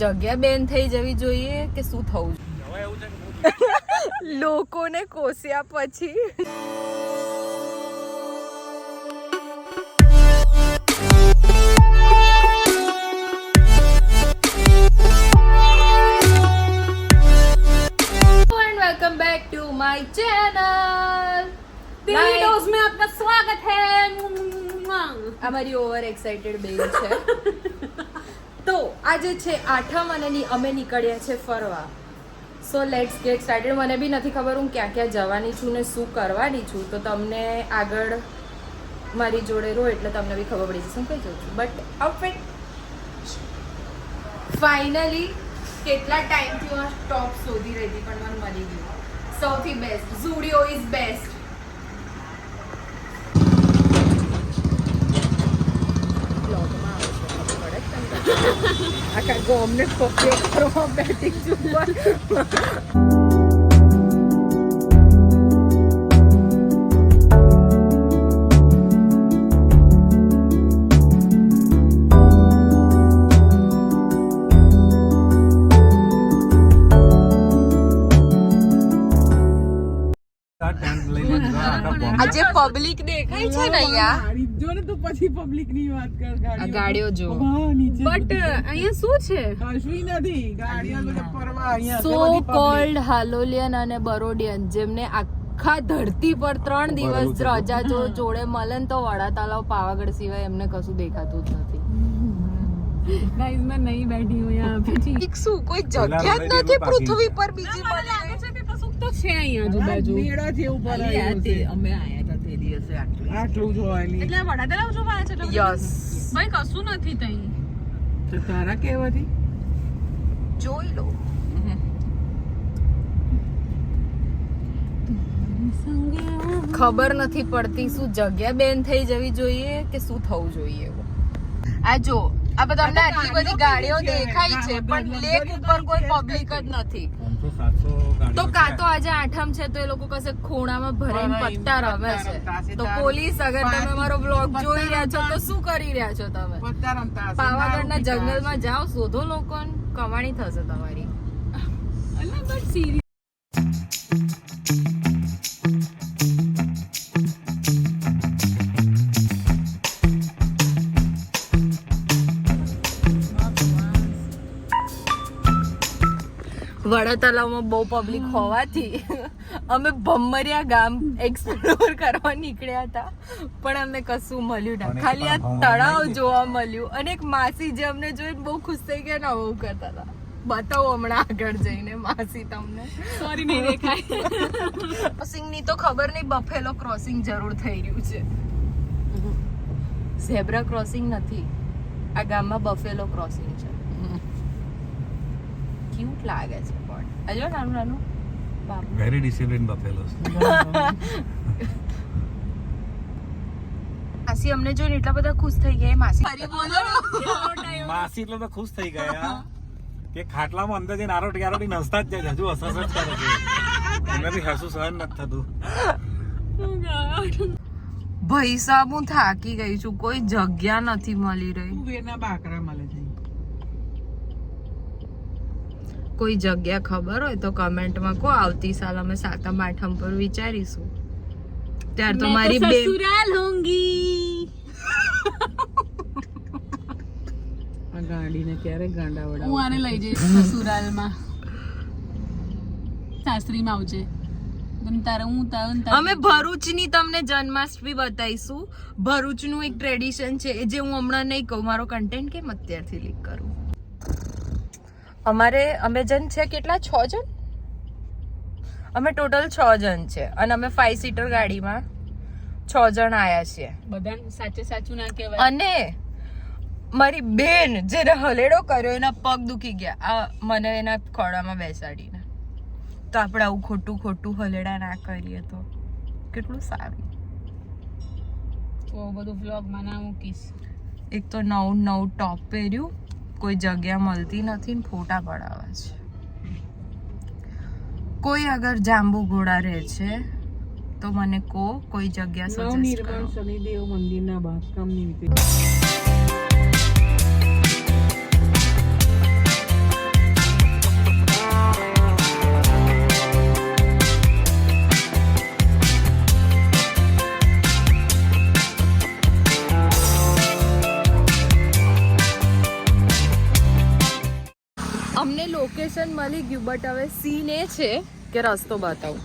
જગ્યા બેન થઈ જવી જોઈએ કે શું થવું જોઈએ? લોકોને કોસ્યા પછી welcome back to my channel. Videos में आपका स्वागत है। हमारी ओवर एक्साइटेड बेन છે તો આજે છે આઠમ અને અમે નીકળ્યા છે ફરવા। So let's gate started. મને બી નથી ખબર હું ક્યાં ક્યાં જવાની છું ને શું કરવાની છું, તો તમને આગળ મારી જોડે રહો એટલે તમને બી ખબર પડી જશે હું કઈ જઉં છું। બટ આઉટફિટ ફાઇનલી કેટલા ટાઈમથી હું ટોપ શોધી રહી હતી પણ મને મળી ગયું। સૌથી બેસ્ટ ઝુડિયો ઇઝ બેસ્ટ। આખા ગોમને કોપી કરવા બેટિંગ ઉપર આજે પબ્લિક દેખાય છે ને અહીંયા જો ને તો પછી પબ્લિક ની વાત કર। ગાડીઓ જો બટ અહીંયા શું છે? કશું નથી, ગાડીઓ લોકો ફરવા અહીંયા સો કોલ્ડ હાલોલિયન અને બરોડિયન જેમને આખા ધરતી પર 3 દિવસ રજા જોડે મળે ને તો વડા તલાવ પાવાગઢ સિવાય એમને કશું દેખાતું જ નથી। ગાઈસ मैं नहीं बैठी हूं यहां पे। એક શું કોઈ જગ્યા જ નથી પૃથ્વી પર બીજી મને લાગે છે કે કશું તો છે અહીંયા આજુબાજુ। મેળા છે ઉપર તે અમે આયા હતા તે દિવસે આટલું જોવાની એટલે વડા તલાવ જોવા છે એટલે યસ ભાઈ કશું નથી તઈ તો તારા કેવાથી જોઈ લો। ખબર નથી પડતી શું જગ્યા બેન થઈ જવી જોઈએ કે શું થવું જોઈએ। આ જો આ બધા અમને આટલી બધી ગાડીઓ દેખાય છે પણ લેક ઉપર કોઈ પબ્લિક જ નથી। તો કાં તો આજે આઠમ છે તો એ લોકો કશે ખૂણામાં ભરાઈને પત્તા રમે છે। તો પોલીસ અગર તમે મારો બ્લોગ જોઈ રહ્યા છો તો શું કરી રહ્યા છો તમે? પત્તા રમતા હશે। પાવાગઢના જંગલમાં જાઓ, શોધો લોકોને, કમાણી થશે તમારી। અલા બટ સિરિયસ વડા તલાવમાં બહુ પબ્લિક હોવાથી અમે ભમરિયા ગામ એક્સપ્લોર કરવા નીકળ્યા હતા પણ અમને કશું મળ્યું ના, ખાલી આ તળાવ જોવા મળ્યું અને એક માસી જે અમને જોઈને બહુ ખુશ થઈ ગયા ને આવું કરતા હતા। બતાવો હમણાં આગળ જઈને માસી તમને સોરી નહીં દેખાય। ક્રોસિંગની તો ખબર નહીં, બફેલો ક્રોસિંગ જરૂર થઈ રહ્યું છે। ઝેબ્રા ક્રોસિંગ નથી, આ ગામમાં બફેલો ક્રોસિંગ છે। ક્યુટ લાગે છે પણ અજો નાનું નાનું બાબુ વેરી ડિસિપ્લિન બફેલોસ। માસી અમને જોઈને એટલા બધા ખુશ થઈ ગયા। માસી ફરી બોલો। માસી એટલે તો ખુશ થઈ ગયા કે ખાટલામાં અંદર જઈને આરોટી નસતા જ જાય, હજુ હસસ જ કરે છે, એનાથી હસું સહન નથી થતું। ભાઈ સાહેબ હું થાકી ગઈ છું, કોઈ જગ્યા નથી મળી રહી। વેરના બાકરા મળે છે। કોઈ જગ્યા ખબર હોય તો કમેન્ટમાં કહો, આવતી સાલ અમે સાતમ આઠમ પર વિચારીશું। ત્યાર તો મારી બે સસુરાલ હોંગી। આ ગાડીને ક્યારે ગાંડા વડા હું આને લઈ જઈશ સસુરાલમાં, સાસરીમાં આવજે અમે ભરૂચની તમને જન્માષ્ટમી બતાવીશું। ભરૂચનું એક ટ્રેડિશન છે જે હું હમણાં નહીં કહું, મારો કન્ટેન્ટ કેમ અત્યારથી લીક કરું। અમે જન છે કેટલા, 6 જણ? અમે ટોટલ 6 જણ છે અને અમે 5 સીટર ગાડીમાં 6 જણ આયા છીએ। બધાને સાચે સાચું ના કહેવાય। અને મારી બેન જેને હલેડો કર્યો એના પગ દુખી ગયા મને એના ખોળામાં બેસાડીને। તો આપણે આવું ખોટું ખોટું હલેડા ના કરીએ તો કેટલું સારું। તો બધું વ્લોગમાં ના મૂકીશ। એક તો નવું ટોપ પહેર્યું, કોઈ જગ્યા મળતી નથી ને ફોટા પડાવવા છે। કોઈ અગર જાંબુ ઘોડા રહે છે તો મને કહો, કોઈ જગ્યા સજેસ્ટ કરો। શનિદેવ મંદિરના બાંધકામની અમને લોકેશન મળી ગયું બટ હવે સીન એ છે કે રસ્તો બતાવું.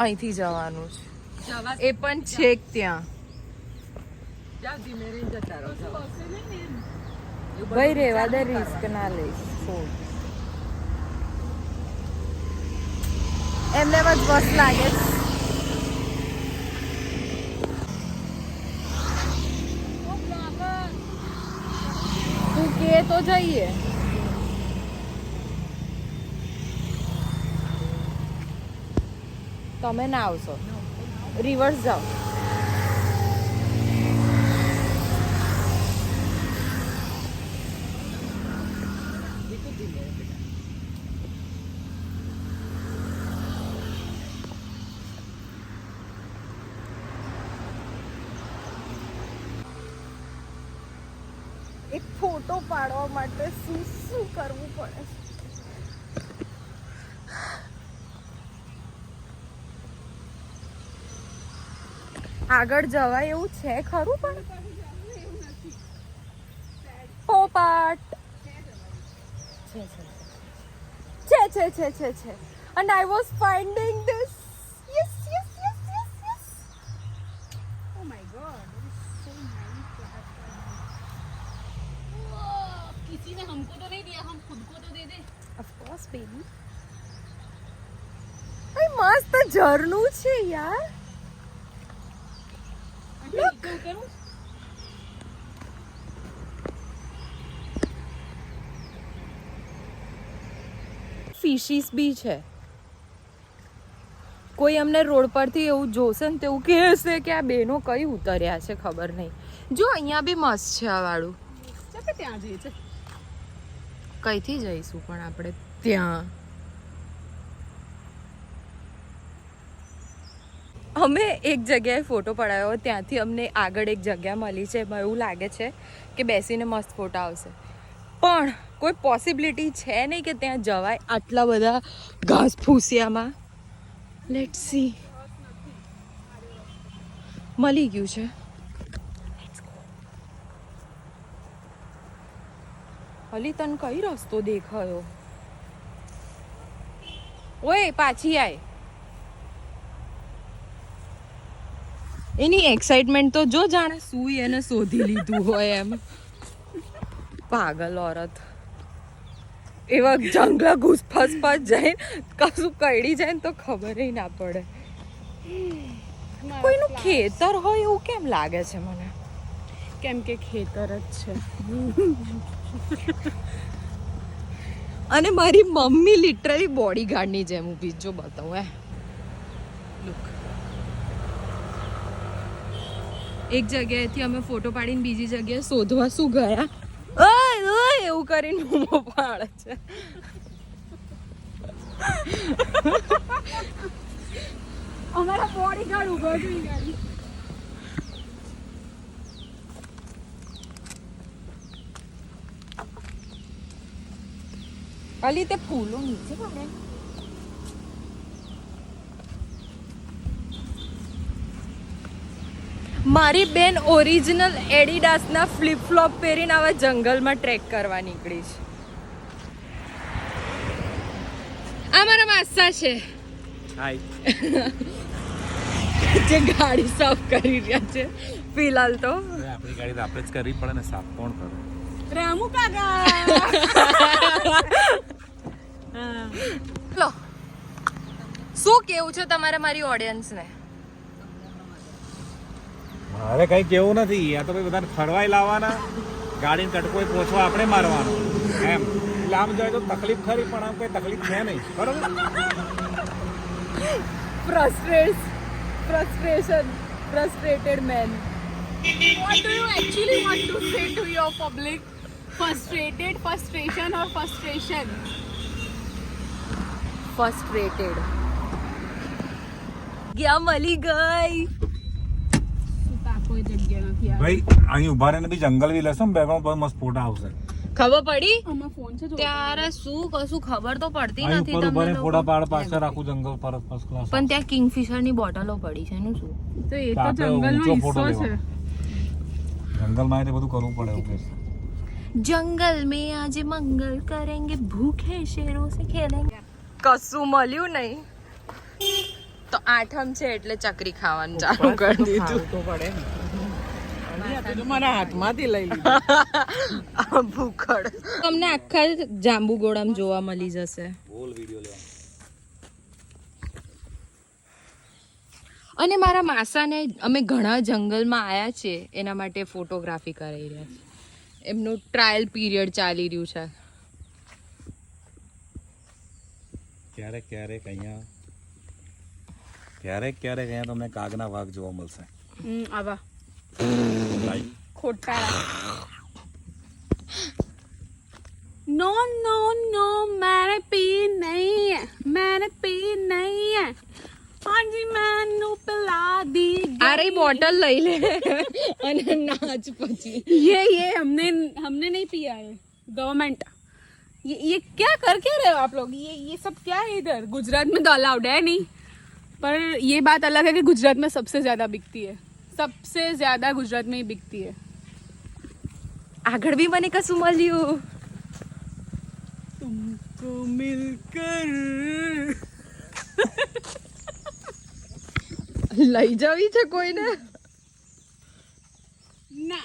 અહીંથી જવાનું છે એ પણ છેક ત્યાં. ભાઈ રેવા દે, રિસ્ક ના લઈશ. એમને જ બસ લાગે છે. તું કે તો જઈએ. તમે ના આવશો, રિવર્સ જાઓ. એક ફોટો પાડવા માટે શું શું કરવું પડે? આગળ જવાય એવું છે ખરું? પણ પોપાટ છે. And I was finding this. Yes. Oh my god, it is so nice. किसी ने हमको तो नहीं दिया, हम खुद को तो दे दे. Of course, baby. ભાઈ મસ્ત ઝરણું છે યાર. Look. ફિશીસ બી છે. કોઈ અમને રોડ પરથી એવું જોશે ને તેવું કહેશે કે આ બેનો કઈ ઉતર્યા છે, ખબર નહીં. જો અહીંયા બી મસ્ત છે આ વાળું. ચાલ ત્યાં જઈએ છે. કઈથી જઈશું પણ આપણે ત્યાં? અમે એક જગ્યાએ ફોટો પડાવ્યો, ત્યાંથી અમને આગળ એક જગ્યા મળી છે. એમાં એવું લાગે છે કે બેસીને મસ્ત ફોટા આવશે, પણ કોઈ પોસિબિલિટી છે નહીં કે ત્યાં જવાય આટલા બધા ઘાસ ફૂસિયામાં. Let's see. મળી ગયું છે. અલી તને કઈ રસ્તો દેખાયો? ઓય પાછી આય. એની એક્સાઇટમેન્ટ તો જો જાણે શું એને શોધી લીધું હોય એમ. પાગલ ઓરત. એવા જંગલા ઘૂસફાસ જાય, કશું કઈડી જાય ને તો ખબર ના પડે. કોઈનું ખેતર હોય એવું કેમ લાગે છે મને? કેમ કે ખેતર જ છે. અને મારી મમ્મી લિટરલી બોડીગાર્ડની જેમ ઊભી. જો બતાવું એક જગ્યાએથી અમે ફોટો પાડીને બીજી જગ્યાએ શોધવા શું ગયા, ઓય એવું કરીને બૂમો પાડે છે. અમારા બોડીગાર્ડ ઉભો છે ગાડી. અલી તે ફૂલો નીચે પડે. મારી બેન ઓરિજિનલ એડિડાસના ફ્લિપ ફ્લોપ પહેરીને આવા જંગલમાં ટ્રેક કરવા નીકળી છે. આ મારા માસા છે જે ગાડી સાફ કરી રહ્યા છે ફિલહાલ તો. આપણી ગાડી તો આપણે જ કરવી પડે ને, સાફ કોણ કરે? રામુ કાકા. લો શું કેવું છે તમારે મારી ઓડિયન્સને? મારે કઈ કેવું નથી. આ તો ભાઈ બધાને ફરવાય લાવવાના, ગાડીને કટકો પહોંચવા આપણે મારવાનો એમ. એટલે આમ જાય તો તકલીફ ખરી, પણ આમ કઈ તકલીફ છે નહીં. બરોબર. Frustrated man. What do you actually want to say to your public? Frustrated, frustration or frustration? Frustrated. ગયા મળી ગઈ. કોઈ જગ્યા નથી આ. ભાઈ અહીં ઉભા રહીને બી જંગલ બી લેશો ને બેકગ્રાઉન્ડ પર મસ્ત ફોટા આવશે. ખબર પડી? આમાં ફોન છે જો. ત્યારે શું કશું ખબર તો પડતી અહીં નથી ઉપર ઉભા તમને રહીને ફોટા પાડ પાછળ આખું જંગલ પર ફર્સ્ટ ક્લાસ. પણ ત્યાં કિંગફિશર ની બોટલો પડી છે એનું શું? તો એ તો આપણે જંગલનો ઊંચો ફોટો હિસ્સો છે. જંગલમાં એટલે બધું કરવું પડે એવું કે છે. जंगल में आज मंगल करेंगे भूखे शेरों से खेलेंगे કશું મળ્યું નહીં તો આઠમ છે એટલે ચકરી ખાવાનું ચાલુ કરી દીધું તો પડે ને મારા હાથમાંથી લઈ લીધું ભૂખડ તમને આખા જાંબુ ગોળામ જોવા મળી જશે બોલ વિડિયો લે અને મારા માસાને અમે ઘણા જંગલમાં આવ્યા છીએ એના માટે ફોટોગ્રાફી કરાવી રહ્યા છે એમનું ટ્રાયલ પીરિયડ ચાલી રહ્યું છે ક્યારેક અહીંયા તમને કાગના વાઘ જોવા મળશે આવા લાઈવ ખોટા नो नो नो मैंने पी नहीं है हाँ जी मैंने पिला दी આ રહી બોટલ લઈ લે અને નાચ પછી ये हमने नहीं पिया है गवर्नमेंट ये क्या कर क्या रहे हो आप लोग ये सब क्या है इधर गुजरात में तो अलाउड है नहीं पर ये बात अलग है कि गुजरात में सबसे ज्यादा बिकती है सबसे ज्यादा गुजरात में ही बिकती है આગળ બી મને કશું મળ્યું तुमको मिलकर લઈ જવી છે કોઈને ना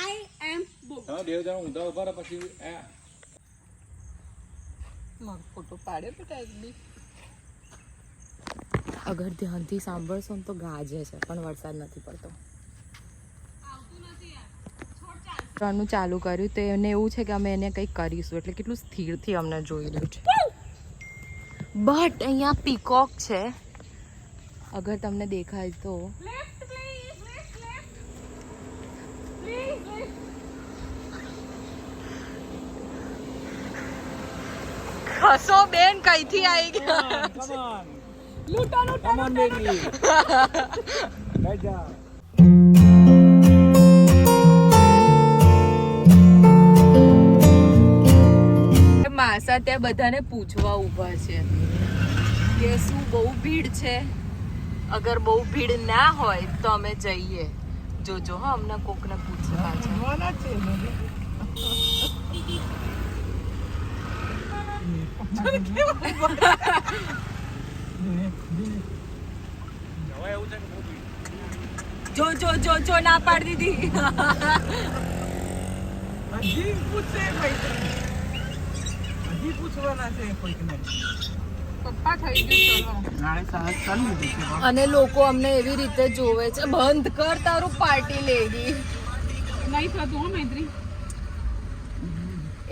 आई एम बुक તમે બે જણા ઊંધા ઉભા રહો પછી ફોટો પાડે બેટા એક બી અગર ધ્યાનથી સાંભળશો ને તો ગાજે છે પણ વરસાદ નથી પડતો રણનું ચાલુ કર્યું તો એને એવું છે કે અમે એને કંઈક કરીશું એટલે કેટલું સ્થિરથી અમને જોઈ રહ્યું છે બટ અહીંયા પીકોક છે અગર તમને દેખાય તો लेफ्ट प्लीज लेफ्ट प्लीज ખસો બેન કઈથી આવી ગયા કમ ઓન लूटा लूटा કમ ઓન બેબી લઈ જા માસા ત્યાં બધાને પૂછવા ઊભા છે કે શું બહુ ભીડ છે અગર બહુ ભીડ ના હોય તો અમે જઈએ જોજો હા અમને કોકને પૂછવા છે જોવાના છે ને. હવે એવું છે કે બહુ ભીડ. જો ના પાડી દીધી હજી પૂછે ભાઈ હજી પૂછવાના છે કોઈકને पप्पा થઈ ગયું ચલો નાಳೆ સાહસ ચાલુ દીધી છે અને લોકો અમને એવી રીતે જોવે છે બંધ કર તારું પાર્ટી લેગી નહીં થતું હો મૈત્રી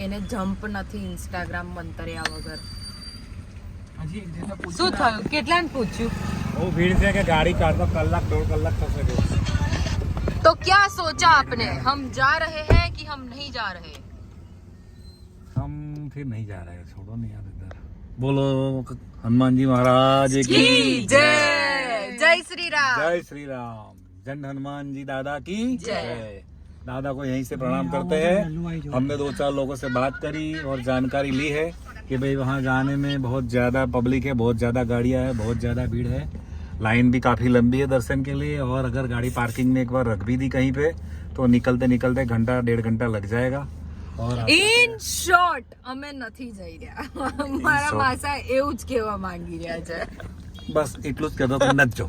એને જમ્પ નથી ઇન્સ્ટાગ્રામ મંતર્યા વગર હજી એક જઈને પૂછ શું થયું કેટલાને પૂછ્યું બહુ ભીડ છે કે ગાડી કાઢતો કલાક દોઢ કલાક થશે જો तो क्या सोचा आपने हम जा रहे हैं कि हम नहीं जा रहे हम फिर नहीं जा रहे छोड़ो नहीं यार इधर बोलो हनुमान जी महाराज की जय जय श्री राम जय श्री राम जन हनुमान जी दादा की जय। जय दादा को यहीं से प्रणाम करते हैं हमने 2-4 लोगों से बात करी और जानकारी ली है कि भाई वहाँ जाने में बहुत ज्यादा पब्लिक है बहुत ज्यादा गाड़ियाँ है बहुत ज्यादा भीड़ है लाइन भी काफी लंबी है दर्शन के लिए और अगर गाड़ी पार्किंग में एक बार रख भी दी कहीं पे तो निकलते निकलते घंटा 1.5 घंटा लग जाएगा और ઇન શોર્ટ અમે નથી જઈ રહ્યા મારા માસા એવું જ કહેવા માંગી રહ્યા છે બસ એટલું જ કહેતો કે નથી જો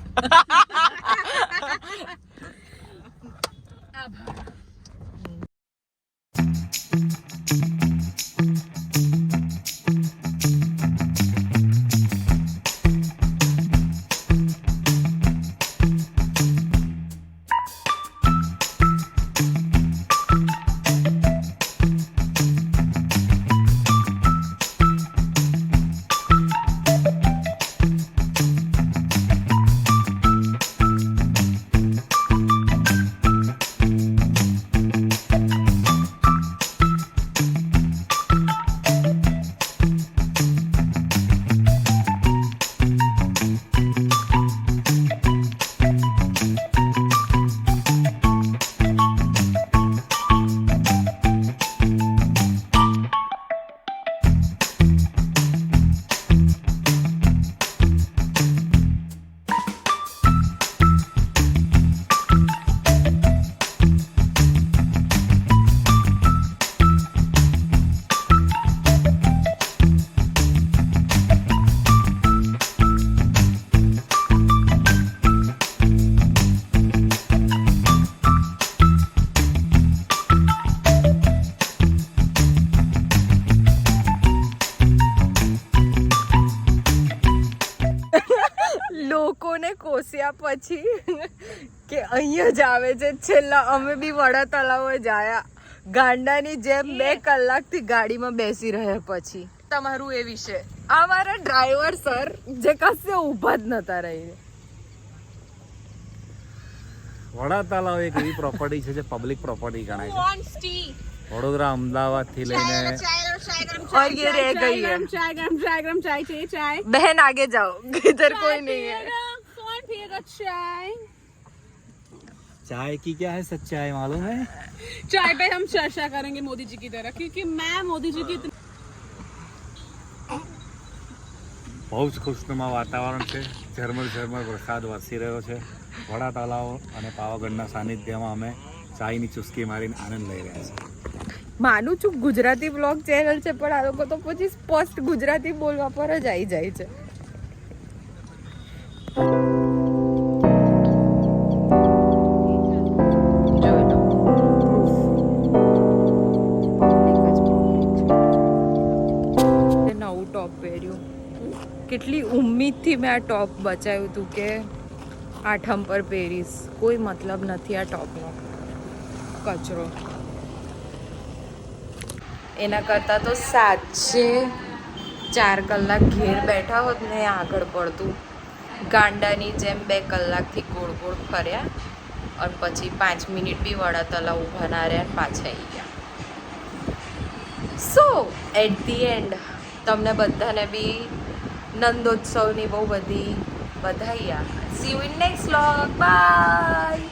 અમને કોસ્યા પછી કે અહીંયા જ આવે છે છેલ્લા અમે બી વડા તળાવ જ આયા ગાંડાની જેમ 2 કલાકથી ગાડીમાં બેસી રહ્યા પછી તમારું એ વિશે અમારા ડ્રાઈવર સર જે કશે ઊભા જ નતા રહી વડા તળાવ એક એવી પ્રોપર્ટી છે જે પબ્લિક પ્રોપર્ટી ગણાય છે વડોદરા અમદાવાદ થી લઈને और ये रह गई है चाय गरम चाय चाहिए चाय बहन आगे जाओ इधर कोई नहीं है कौन पिएगा चाय चाय की क्या है सच्चाई मालूम है चाय पे हम चर्चा करेंगे मोदी जी की तरह क्योंकि मैं मोदी जी की બહુ જ ખુશનુમા વાતાવરણ છે ઝરમર વરસાદ વરસી રહ્યો છે વડા તળાવ અને પાવાગઢના સાનિધ્યમાં અમે ચાયની ચુસ્કી મારીને આનંદ લઈ રહ્યા છીએ માનું છું ગુજરાતી બ્લોગ ચેનલ છે પણ આ લોકો તો પછી સ્પષ્ટ ગુજરાતી બોલવા પર જ આવી જાય છે નવું ટોપ પહેર્યું કેટલી ઉમ્મીદથી મેં આ ટોપ બચાવ્યું હતું કે આઠમ પર પહેરીશ કોઈ મતલબ નથી આ ટોપનો કચરો એના કરતાં તો સાચે 4 કલાક ઘેર બેઠા હોત ને આગળ પડતું ગાંડાની જેમ 2 કલાકથી ગોળ ગોળ ફર્યા અને પછી 5 મિનિટ બી વડા તળાવ ઊભા ના રહ્યા પાછા આવી ગયા સો એટ ધી એન્ડ તમને બધાને બી નંદોત્સવની બહુ બધી બધાઈ see you in next vlog by